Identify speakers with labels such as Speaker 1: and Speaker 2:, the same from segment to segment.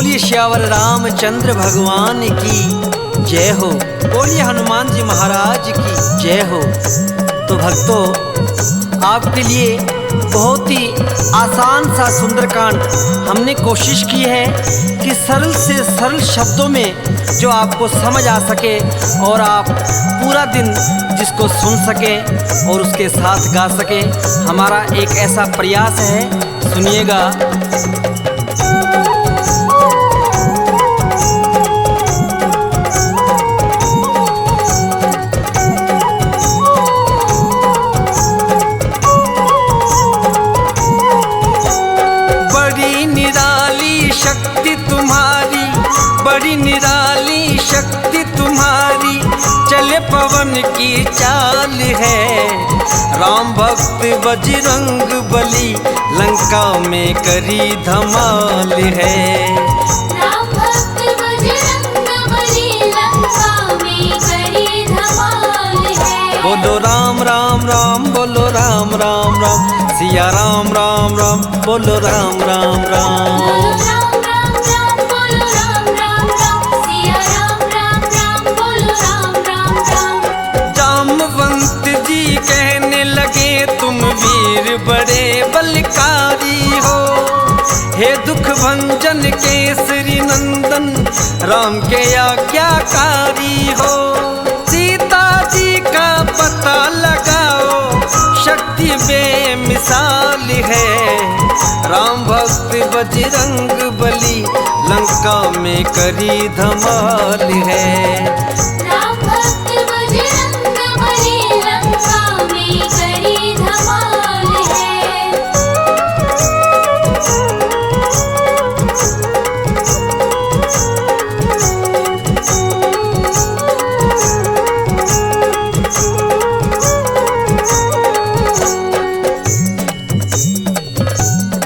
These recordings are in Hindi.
Speaker 1: बोलिए श्यावर रामचंद्र भगवान की जय हो। बोलिए हनुमान जी महाराज की जय हो। तो भक्तों, आपके लिए बहुत ही आसान सा सुंदरकांड हमने कोशिश की है कि सरल से सरल शब्दों में जो आपको समझ आ सके और आप पूरा दिन जिसको सुन सकें और उसके साथ गा सकें। हमारा एक ऐसा प्रयास है, सुनिएगा।
Speaker 2: बड़ी निराली शक्ति तुम्हारी, चले पवन की चाल है। राम भक्त बजरंग बली, लंका में करी धमाल है।
Speaker 3: राम भक्त बजरंग बली, लंका में करी धमाल है।
Speaker 2: बोलो राम राम राम, बोलो राम राम राम, सिया राम राम राम, बोलो राम राम राम। कहने लगे तुम वीर बड़े बलकारी हो, हे दुख भंजन केसरी नंदन, राम के आज्ञाकारी हो। सीता जी का पता लगाओ, शक्ति बेमिसाल है। राम भक्त बजरंग बली, लंका में करी धमाल है।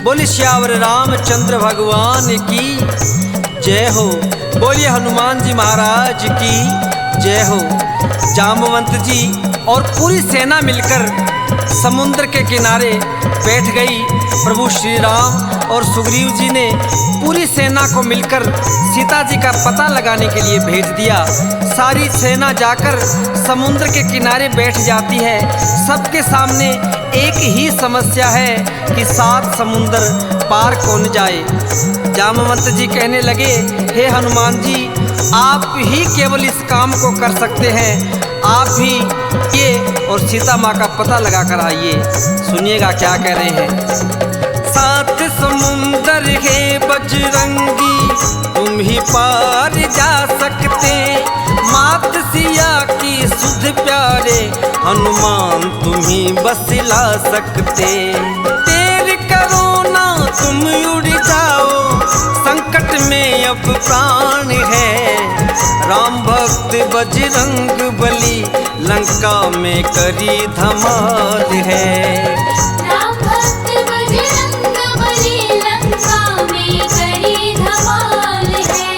Speaker 1: बोलिए श्यावर रामचंद्र भगवान की जय हो। बोलिए हनुमान जी महाराज की जय हो। जामवंत जी और पूरी सेना मिलकर समुद्र के किनारे बैठ गई। प्रभु श्री राम और सुग्रीव जी ने पूरी सेना को मिलकर सीता जी का पता लगाने के लिए भेज दिया। सारी सेना जाकर समुद्र के किनारे बैठ जाती है। सबके सामने एक ही समस्या है कि 7 समुंदर पार कौन जाए। जामवंत जी कहने लगे, हे हनुमान जी, आप ही केवल इस काम को कर सकते हैं। आप ही ये और सीता माँ का पता लगा कर आइए। सुनिएगा क्या कह रहे हैं।
Speaker 2: 7 समुंदर है बजरंगी, तुम ही पार जा सकते। मात सिया की सुध प्यारे, हनुमान तुम ही बस ला सकते। देर करो ना तुम उड़ जाओ, संकट में अब प्राण है। राम भक्त बजरंग बली, लंका में करी धमाल है।
Speaker 3: राम भक्त बजरंग बली, लंका में करी धमाल है।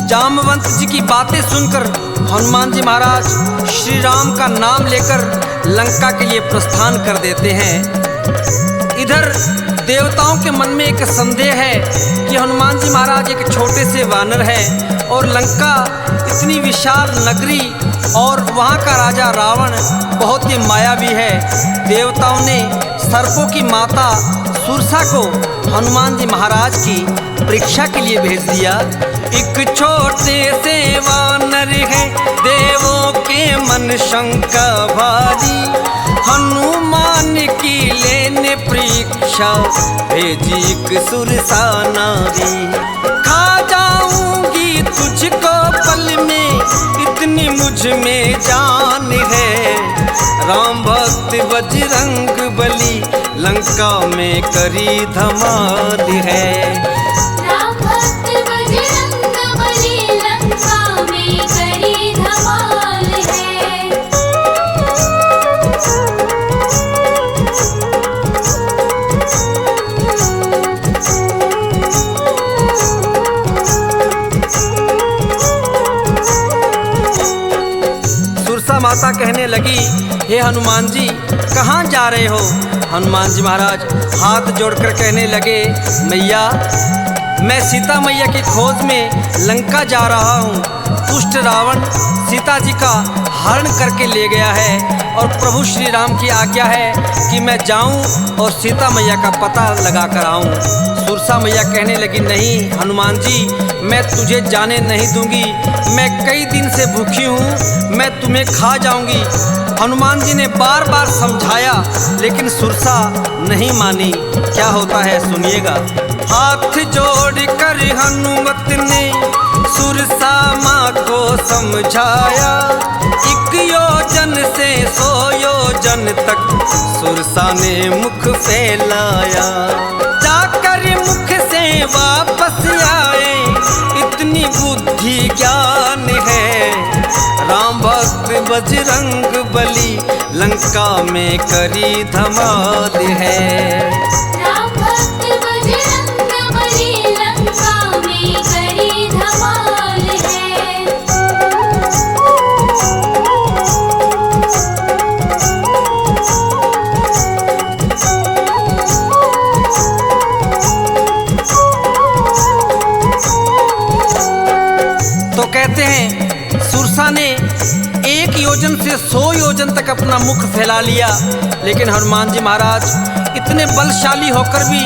Speaker 1: जामवंत जी की बातें सुनकर हनुमान जी महाराज श्री राम का नाम लेकर लंका के लिए प्रस्थान कर देते हैं। इधर देवताओं के मन में एक संदेह है कि हनुमान जी महाराज एक छोटे से वानर हैं और लंका इतनी विशाल नगरी और वहाँ का राजा रावण बहुत ही मायावी है। देवताओं ने सर्पों की माता सुरसा को हनुमान जी महाराज की परीक्षा के लिए भेज दिया।
Speaker 2: एक छोटे से वानर है, देवों के मन शंका भारी। हनुमान की लेने परीक्षा, भेजी एक सुरसा नारी। खा जाऊंगी तुझको पल में, इतनी मुझ में जान है। राम भक्त बजरंग बली, लंका में करी धमाल है।
Speaker 3: राम भक्त बजरंग बली, लंका में करी धमाल है।
Speaker 1: माता कहने लगी, हे हनुमान जी कहाँ जा रहे हो? हनुमान जी महाराज हाथ जोड़कर कहने लगे, मैया मैं सीता मैया की खोज में लंका जा रहा हूँ। दुष्ट रावण सीता जी का हरण करके ले गया है और प्रभु श्री राम की आज्ञा है कि मैं जाऊं और सीता मैया का पता लगा कर आऊं। सुरसा मैया कहने लगी, नहीं हनुमान जी मैं तुझे जाने नहीं दूंगी, मैं कई दिन से भूखी हूँ, मैं तुम्हें खा जाऊंगी। हनुमान जी ने बार बार समझाया लेकिन सुरसा नहीं मानी। क्या होता है सुनिएगा। हाथ जोड़कर हनुमत ने सुरसा माँ को समझाया, 1 योजन से 100 योजन तक सुरसा ने मुख फैलाया। जाकर मुख से वापस आए, इतनी बुद्धि ज्ञान है, राम भक्त बजरंग बली लंका में करी धमाल है।
Speaker 3: राम भक्त बजरंग बली लंका में करी धमाल है।
Speaker 1: तो कहते हैं सुरसा ने 1 योजन से 100 योजन तक अपना मुख फैला लिया, लेकिन हनुमान जी महाराज इतने बलशाली होकर भी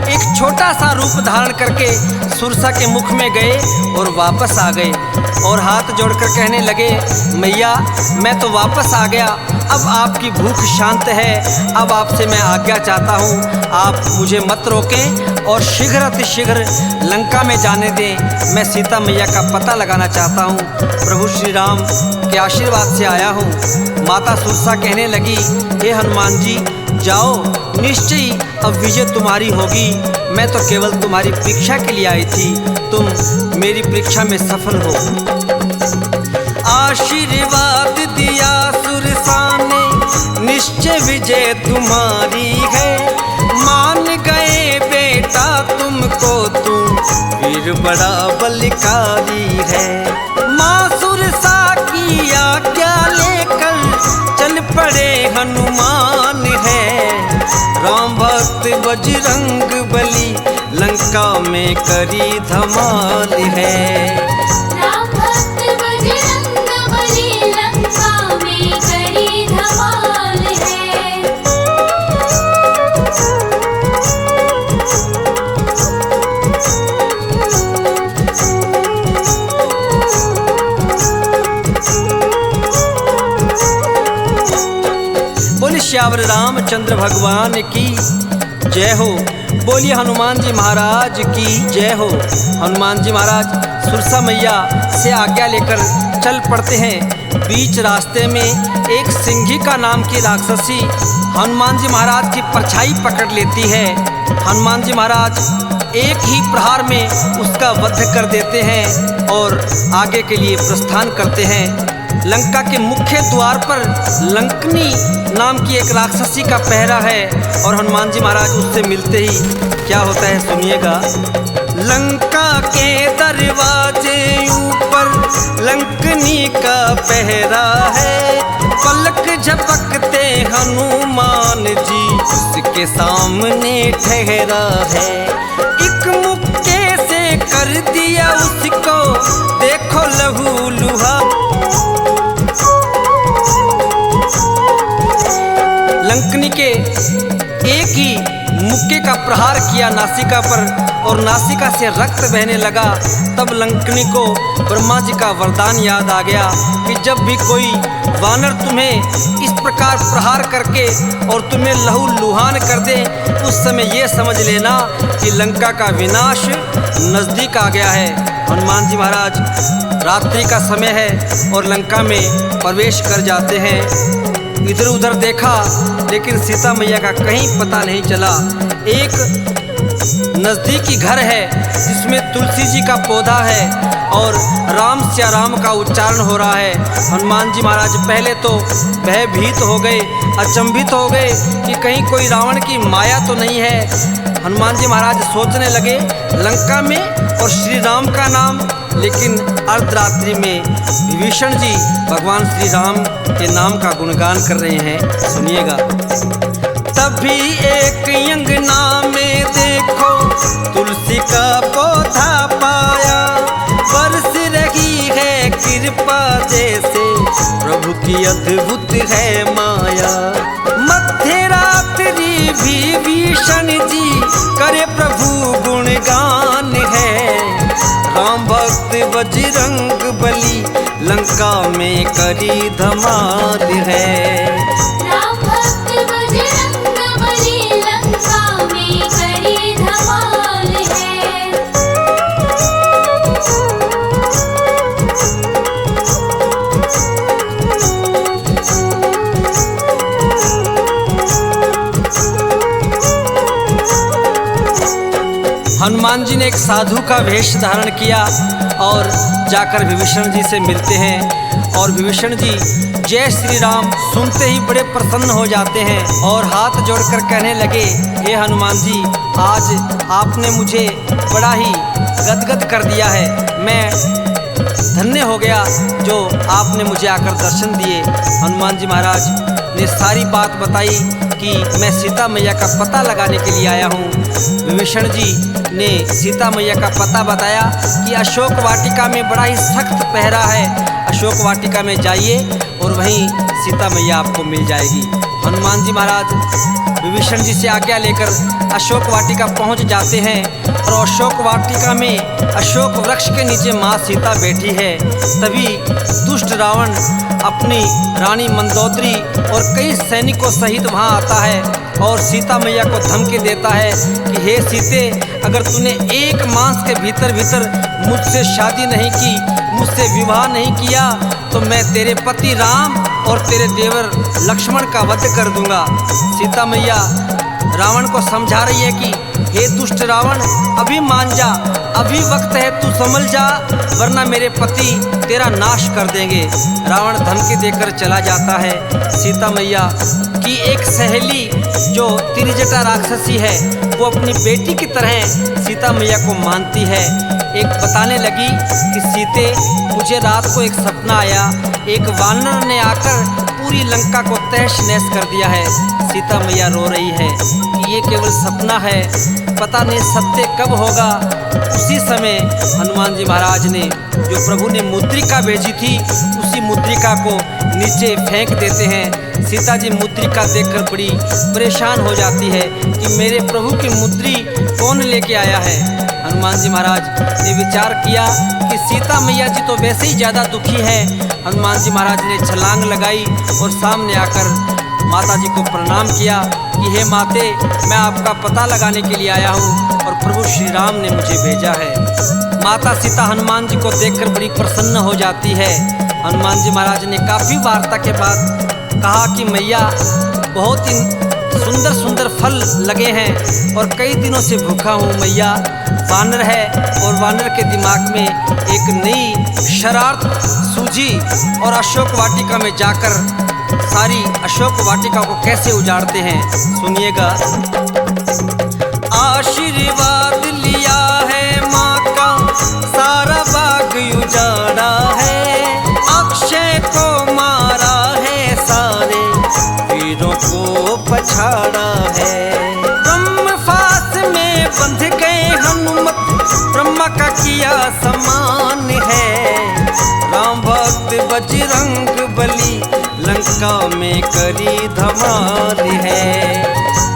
Speaker 1: एक छोटा सा रूप धारण करके सुरसा के मुख में गए और वापस आ गए और हाथ जोड़कर कहने लगे, मैया मैं तो वापस आ गया, अब आपकी भूख शांत है, अब आपसे मैं आज्ञा चाहता हूँ, आप मुझे मत रोकें और शीघ्र अतिशीघ्र लंका में जाने दें। मैं सीता मैया का पता लगाना चाहता हूँ, प्रभु श्री राम के आशीर्वाद से आया हूँ। माता सुरसा कहने लगी, हे हनुमान जी जाओ, निश्चय अब विजय तुम्हारी होगी, मैं तो केवल तुम्हारी परीक्षा के लिए आई थी, तुम मेरी परीक्षा में सफल हो। आशीर्वाद दिया सुरसा ने, निश्चय विजय तुम्हारी है, मान गए बेटा तुमको, तुम वीर बड़ा बलकारी है। माँ सुरसा की आज्ञा लेकर चल पड़े हनुमान है, राम भक्त बजरंग बली लंका में करी धमाल है।
Speaker 3: राम भक्त बजरंग बली लंका में करी धमाल है।
Speaker 1: बोलिए श्यावर रामचंद्र भगवान की जय हो। बोलिए हनुमान जी महाराज की जय हो। हनुमान जी महाराज सुरसा मैया से आज्ञा लेकर चल पड़ते हैं। बीच रास्ते में एक सिंहिका नाम की राक्षसी हनुमान जी महाराज की परछाई पकड़ लेती है। हनुमान जी महाराज एक ही प्रहार में उसका वध कर देते हैं और आगे के लिए प्रस्थान करते हैं। लंका के मुख्य द्वार पर लंकनी नाम की एक राक्षसी का पहरा है और हनुमान जी महाराज उससे मिलते ही क्या होता है सुनिएगा। लंका के दरवाजे ऊपर लंकनी का पहरा है, पलक झपकते हनुमान जी उसके सामने ठहरा है। एक मुक्के से कर दिया उसको देखो लहू लुहा। लंकनी के एक ही मुक्के का प्रहार किया नासिका पर और नासिका से रक्त बहने लगा। तब लंकनी को ब्रह्मा जी का वरदान याद आ गया कि जब भी कोई वानर तुम्हें इस प्रकार प्रहार करके और तुम्हें लहू लुहान कर दे, उस समय ये समझ लेना कि लंका का विनाश नज़दीक आ गया है। हनुमान जी महाराज रात्रि का समय है और लंका में प्रवेश कर जाते हैं। इधर उधर देखा लेकिन सीता मैया का कहीं पता नहीं चला। एक नज़दीकी घर है जिसमें तुलसी जी का पौधा है और राम सिया राम का उच्चारण हो रहा है। हनुमान जी महाराज पहले तो भयभीत हो गए, अचंभित हो गए कि कहीं कोई रावण की माया तो नहीं है। हनुमान जी महाराज सोचने लगे लंका में और श्री राम का नाम, लेकिन अर्धरात्रि में विभीषण जी भगवान श्री राम के नाम का गुणगान कर रहे हैं। सुनिएगा। तभी एक अंगना में देखो तुलसी का पौधा पाया, बरस रही है कृपा जैसे प्रभु की अद्भुत है माया। मध्य रात्रि भी विभीषण जी करे प्रभु गुणगान है, राम भक्त बजरंग बली लंका में करी धमाल है।
Speaker 3: राम भक्त बजरंग बली लंका में करी धमाल है।
Speaker 1: हनुमान जी ने एक साधु का वेश धारण किया और जाकर विभीषण जी से मिलते हैं और विभीषण जी जय श्री राम सुनते ही बड़े प्रसन्न हो जाते हैं और हाथ जोड़कर कहने लगे, हे हनुमान जी, आज आपने मुझे बड़ा ही गदगद कर दिया है। मैं धन्य हो गया जो आपने मुझे आकर दर्शन दिए। हनुमान जी महाराज ने सारी बात बताई कि मैं सीता मैया का पता लगाने के लिए आया हूँ। विभीषण जी ने सीता मैया का पता बताया कि अशोक वाटिका में बड़ा ही सख्त पहरा है, अशोक वाटिका में जाइए और वहीं सीता मैया आपको मिल जाएगी। हनुमान जी महाराज विभीषण जी से आज्ञा लेकर अशोक वाटिका पहुंच जाते हैं और अशोक वाटिका में अशोक वृक्ष के नीचे माँ सीता बैठी है। तभी दुष्ट रावण अपनी रानी मंदोदरी और कई सैनिकों सहित वहां आता है और सीता मैया को धमकी देता है कि हे सीते, अगर तूने एक मास के भीतर मुझसे शादी नहीं की, मुझसे विवाह नहीं किया, तो मैं तेरे पति राम और तेरे देवर लक्ष्मण का वध कर दूंगा। सीता मैया रावण को समझा रही है कि हे दुष्ट रावण, अभी मान जा, अभी वक्त है, तू संभल जा, वरना मेरे पति तेरा नाश कर देंगे। रावण धमकी देकर चला जाता है। सीता मैया की एक सहेली जो त्रिजटा राक्षसी है वो अपनी बेटी की तरह सीता मैया को मानती है। एक बताने लगी कि सीते, मुझे रात को एक सपना आया, एक वानर ने आकर पूरी लंका को तहस नहस कर दिया है। सीता मैया रो रही है कि ये केवल सपना है, पता नहीं सत्य कब होगा। उसी समय हनुमान जी महाराज ने जो प्रभु ने मुद्रिका भेजी थी उसी मुद्रिका को नीचे फेंक देते हैं। सीता जी मुद्रिका देखकर बड़ी परेशान हो जाती है कि मेरे प्रभु की मुद्री कौन लेके आया है। हनुमान जी महाराज ने विचार किया कि सीता मैया जी तो वैसे ही ज़्यादा दुखी है। हनुमान जी महाराज ने छलांग लगाई और सामने आकर माता जी को प्रणाम किया कि हे माते, मैं आपका पता लगाने के लिए आया हूँ और प्रभु श्री राम ने मुझे भेजा है। माता सीता हनुमान जी को देखकर बड़ी प्रसन्न हो जाती है। हनुमान जी महाराज ने काफ़ी वार्ता के बाद कहा कि मैया, बहुत ही सुंदर सुंदर फल लगे हैं और कई दिनों से भूखा हूँ मैया। वानर है और वानर के दिमाग में एक नई शरारत सूझी और अशोक वाटिका में जाकर सारी अशोक वाटिका को कैसे उजाड़ते हैं, सुनिएगा। आशीर्वाद लिया है माँ का, सारा बाग उजाड़ा है, अक्षय को मारा है, सारे वीरों को पछाड़ा है। ब्रह्मफास में बंध गए हनुमत, ब्रह्मा का किया समान है, राम भक्त बजरंग बली लंका में करी धमाल है।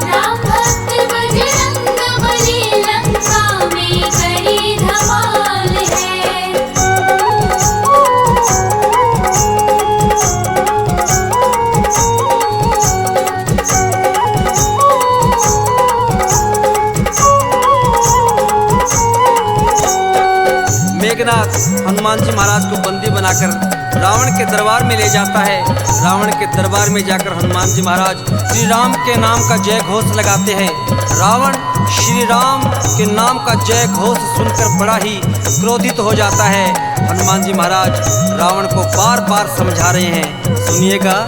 Speaker 3: राम भक्त बजरंग बली लंका में करी धमाल है।
Speaker 1: मेघनाथ हनुमान जी महाराज को बंदी बनाकर रावण के दरबार में ले जाता है। रावण के दरबार में जाकर हनुमान जी महाराज श्री राम के नाम का जय घोष लगाते हैं। रावण श्री राम के नाम का जय घोष सुनकर बड़ा ही क्रोधित हो जाता है। हनुमान जी महाराज रावण को बार बार समझा रहे हैं, सुनिएगा।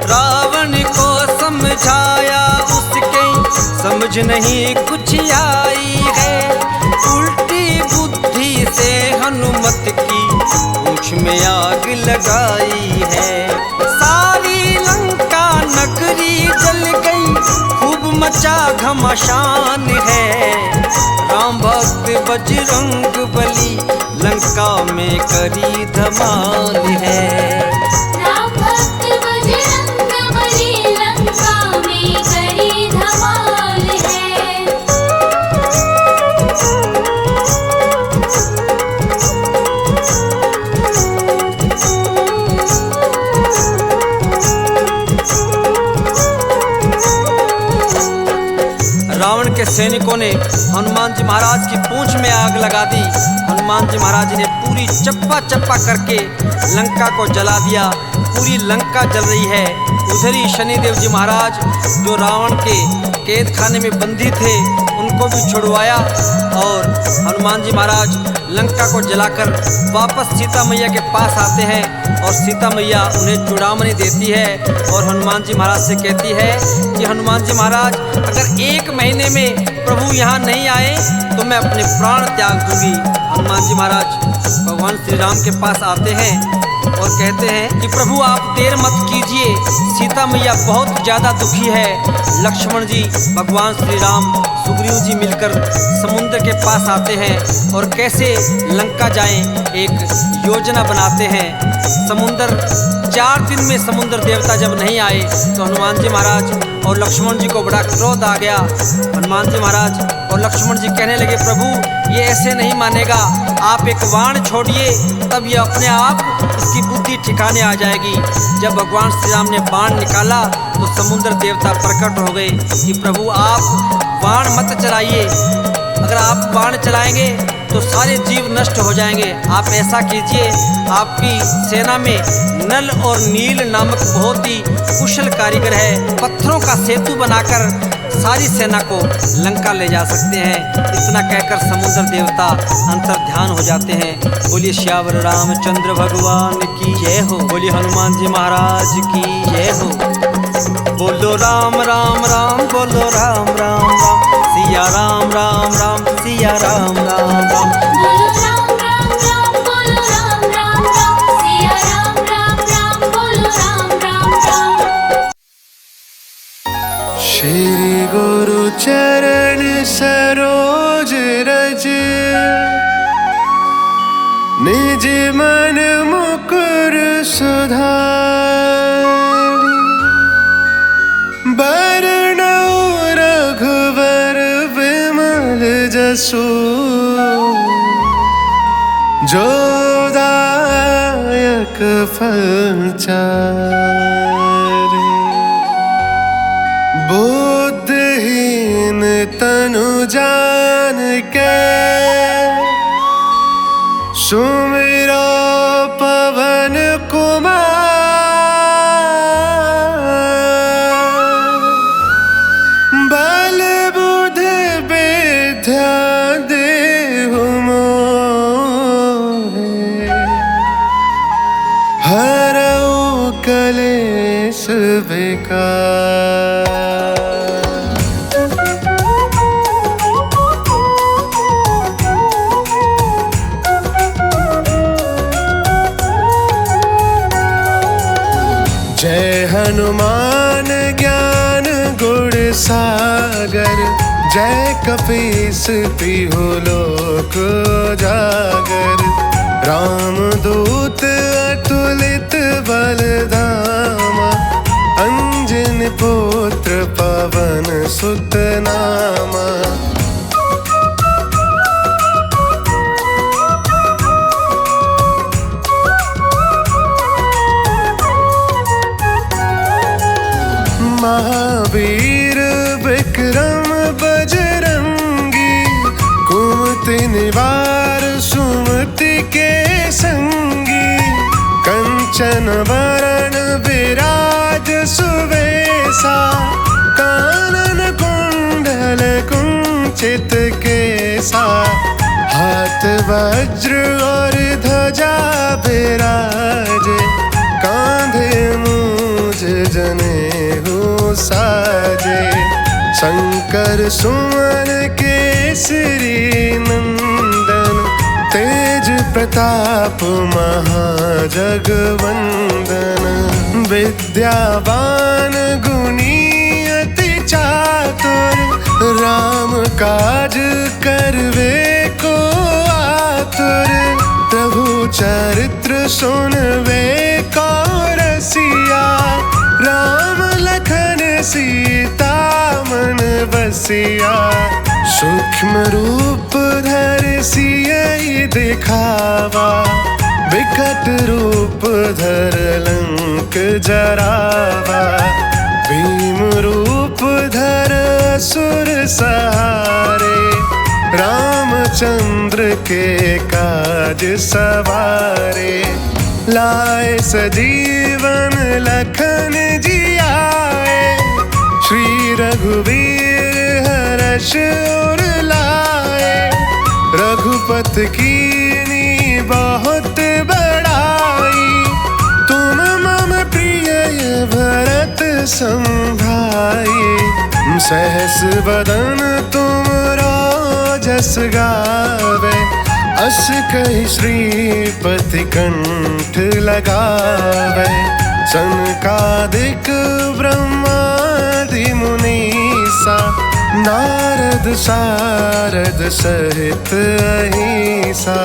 Speaker 1: रावण को समझाया उसके समझ नहीं कुछ आई है, उल्टी बुद्धि से हनुमत की पूंछ में आग लगाई है। सारी लंका नगरी जल गई, खूब मचा घमासान है। राम भक्त बजरंग बली लंका में करी धमाल है।
Speaker 3: राम भक्त बजरंग बली लंका में करी धमाल है।
Speaker 1: रावण के सैनिकों ने हनुमान जी महाराज की पूंछ में आग लगा दी। हनुमान जी महाराज ने पूरी चप्पा चप्पा करके लंका को जला दिया। पूरी लंका जल रही है। उधर ही शनिदेव जी महाराज जो रावण के कैद खाने में बंदी थे उनको भी छुड़वाया और हनुमान जी महाराज लंका को जलाकर वापस सीता मैया के पास आते हैं और सीता मैया उन्हें चूड़ामणि देती है और हनुमान जी महाराज से कहती है कि हनुमान जी महाराज अगर 1 महीने में प्रभु यहाँ नहीं आए तो मैं अपने प्राण त्याग दूंगी। हनुमान जी महाराज भगवान श्री राम के पास आते हैं और कहते हैं कि प्रभु आप देर मत कीजिए, सीता मैया बहुत ज़्यादा दुखी है। लक्ष्मण जी भगवान श्री राम सुग्रीव जी मिलकर समुद्र के पास आते हैं और कैसे लंका जाएं एक योजना बनाते हैं। समुद्र 4 दिन में समुद्र देवता जब नहीं आए तो हनुमान जी महाराज और लक्ष्मण जी को बड़ा क्रोध आ गया। हनुमान जी महाराज और लक्ष्मण जी कहने लगे प्रभु ये ऐसे नहीं मानेगा, आप एक बाण छोड़िए तब ये अपने आप इसकी बुद्धि ठिकाने आ जाएगी। जब भगवान श्री राम ने बाण निकाला तो समुद्र देवता प्रकट हो गए कि प्रभु आप बाण मत चलाइए, अगर आप बाण चलाएंगे तो सारे जीव नष्ट हो जाएंगे। आप ऐसा कीजिए, आपकी सेना में नल और नील नामक बहुत ही कुशल कारीगर है, पत्थरों का सेतु बनाकर सारी सेना को लंका ले जा सकते हैं। इतना कहकर समुद्र देवता अंतर ध्यान हो जाते हैं। बोलिए श्यावर रामचंद्र भगवान की जय हो, बोलिए हनुमान जी महाराज की जय हो। बोलो राम राम राम, बोलो राम राम राम, सिया राम राम राम, सिया राम राम राम।
Speaker 3: बोलो राम राम राम, बोलो राम राम राम, सिया राम राम राम, बोलो राम राम राम।
Speaker 4: श्री गुरु चरण सरोज रज, निज मन मुकुर सुधारि। बरनउँ रघुवर विमल जसु, जो दायक फल चारि। बुद्धिहीन तनु जान के, सुमिरो पवन कुमार। बल बुद्धि विद्या देहु मोहे, हरऊ कलेश विकार। जय हनुमान ज्ञान गुण सागर, जय कपीस तिहु लोक जागर। रामदूत अतुलित बल धामा, अंजन पुत्र पवन सुत नामा। महावीर विक्रम बजरंगी, कुमति निवार के संगी, कंचन वरण विराज सुवेशा, कानन कुंडल कुंचित केसा, हाथ वज्र और ध्वजा विराजे, कांधे मूंज जनेऊ साजे, शंकर सुमन केसरी नंदन, तेज प्रताप महाजगवंदन, विद्यावान गुणी अति चातुर, राम काज करवे को आतुर, प्रभु चरित्र सुनवे को रसिया, राम लखन सीता मन बसिया, सूक्ष्म रूप धर सियहि दिखावा, विकट रूप धर लंक जरावा, भीम रूप धर असुर सहारे, रामचंद्र के काज सवारे, लाए सजीवन लखन जी आए, श्री रघुवीर हर्ष उर लाए, रघुपति कीन्ही बहुत बड़ाई, तुम मम प्रिय भरत सम भाई, सहस बदन तुम जस गावे, अस कहि श्रीपति कंठ लगावे, सनकादिक ब्रह्मादि मुनीसा, नारद सारद सहित अहिसा।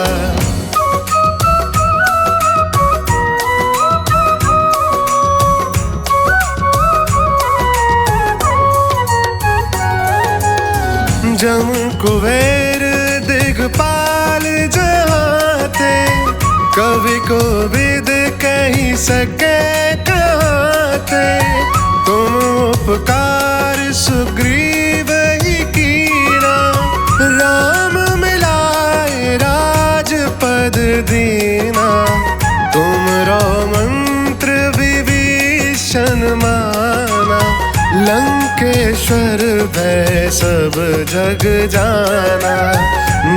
Speaker 4: जम कुबेर दिगपाल जहाते, कवि कोविद कही सके कहते, तुम उपकार सुग्रीव ही कीना, राम मिलाए राजपद दीना, तुमरो मंत्र विभीषण माना, लंकेश्वर भय सब जग जाना,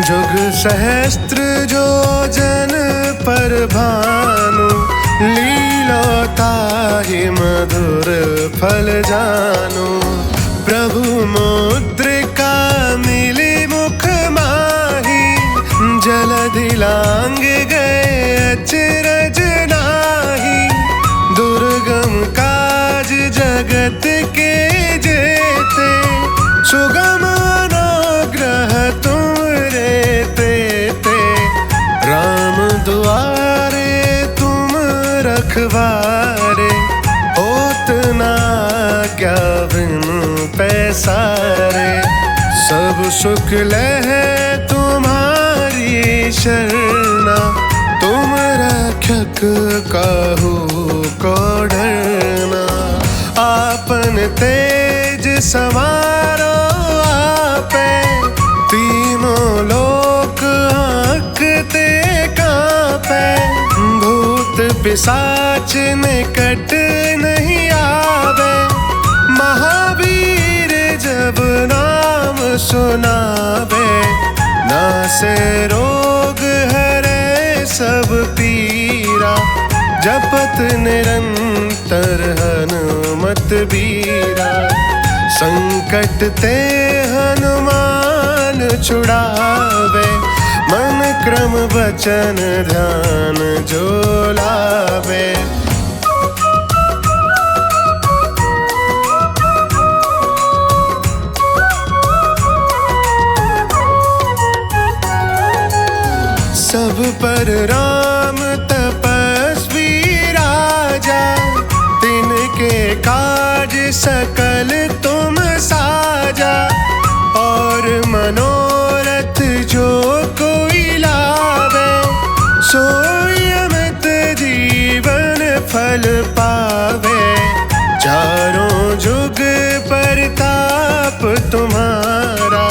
Speaker 4: जुग सहस्त्र जो जन पर भानु, लीलोताहि मधुर फल जानु, प्रभु मुद्रिका मिली मुख माही, जलधि लांग गए अचरज नाही, दुर्गम काज जगत के जेते, सुगम अनुग्रह तुम रे तेते, राम दुआरे तुम रखवारे, होत ना क्या बिनु पैसारे, सब सुख लहै तुम्हारी शरणा, तुम रक्षक काहू को डरना, आपन तेज सवारो आपे, तीनों लोक हांकते कांपे, भूत पिशाच निकट नहीं आवे, महावीर जब नाम सुनावे, नासे रोग हरे सब पीरा, जपत निरंतर हनुमत बीरा, संकट ते हनुमान छुड़ावे, मन क्रम वचन ध्यान जो लावे। सब पर राम तपस्वी राजा, तिनके काज सकल तुम साजा, और मनोरथ जो कोई लावे, सोई अमित जीवन फल पावे, चारों जुग परताप तुम्हारा,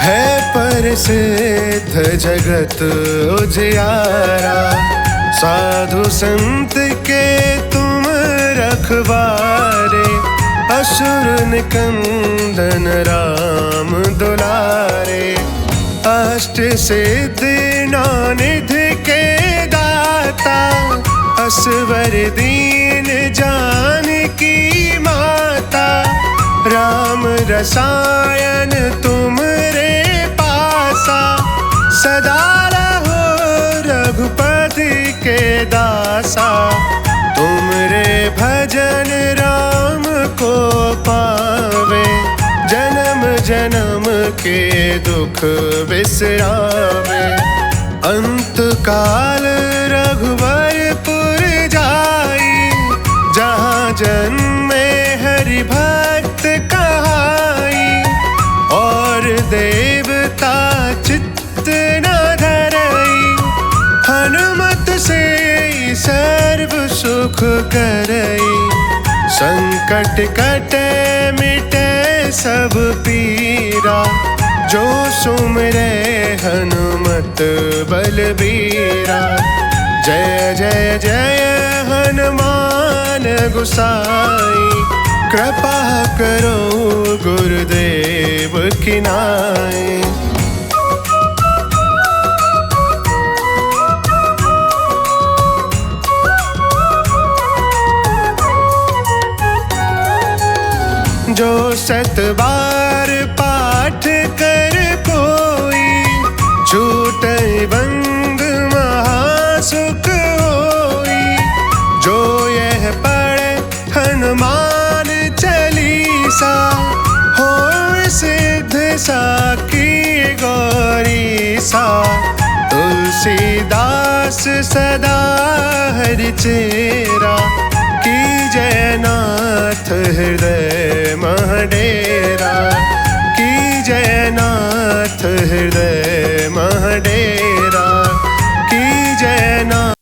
Speaker 4: है पर सिद्ध जगत उजियारा, साधु संत के तुम रखवारे, असुर निकंदन राम दुलारे। अष्ट सिद्धि नौ निधि के दाता, असवर दीन जानकी माता, राम रसायन तुमरे पासा, सदा रहो रघुपति के दासा। तुमरे भजन राम को पावे, जन्म जन्म के दुख बिसरावे। अंत काल रघुवरपुर जाई, जहाँ जन्मे हरि भक्त कहाई। और देवता चित्त न धरई, हनुमत से सर्व सुख करई। संकट कटे मिटे सब पीरा, जो सुमरे हनुमत बलबीरा। जय जय जय हनुमान गुसाई, कृपा करो गुरुदेव की नाई। जो सत बार पाठ कर कोई, छूटे बंद महासुख होई। जो यह पढ़े हनुमान चालीसा, हो सिद्ध साकी गौरीसा। तुलसीदास सदा हरि चेरा, की जयनाथ हृदय महडेरा। की जयनाथ हृदय महडेरा। की जयनाथ।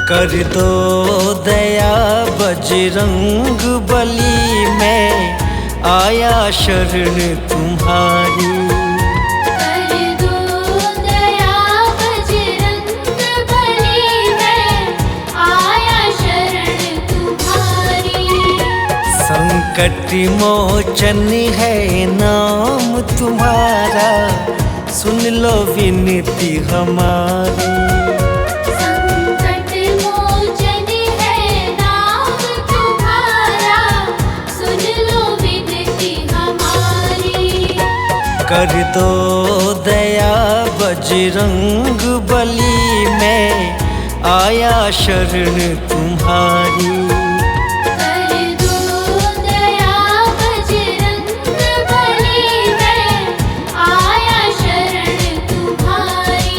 Speaker 2: कर दो दया बजरंग बली, में आया शरण तुम्हारी।
Speaker 3: कर दो दया बजरंग बली, में आया शरण तुम्हारी।
Speaker 2: संकट मोचन है नाम तुम्हारा, सुन लो विनती हमारी। कर दो दया बजरंग बली, में आया शरण तुम्हारी।
Speaker 3: कर दो दया बजरंग बली, में आया शरण तुम्हारी।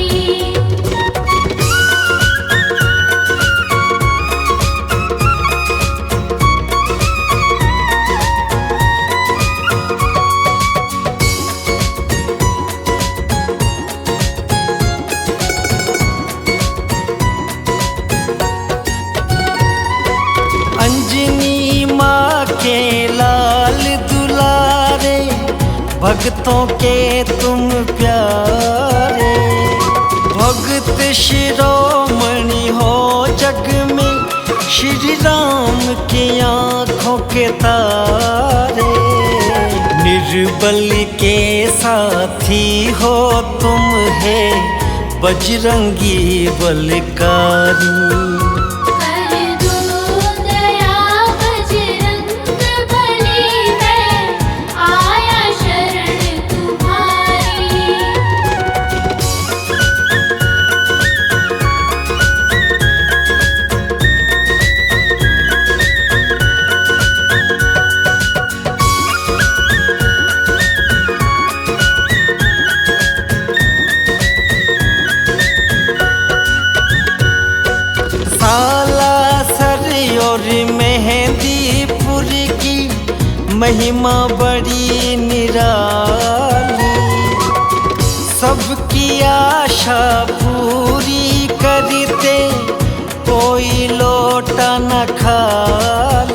Speaker 2: अंजनी माँ के लाल दुलारे, भक्तों के तुम प्यारे। भक्त शिरोमणि हो जग में, श्री राम की आँखों के तारे। निर्बल के साथी हो तुम है, बजरंगी बलकारी। महिमा बड़ी निराली, सबकी आशा पूरी करते कोई लोटा न खाली।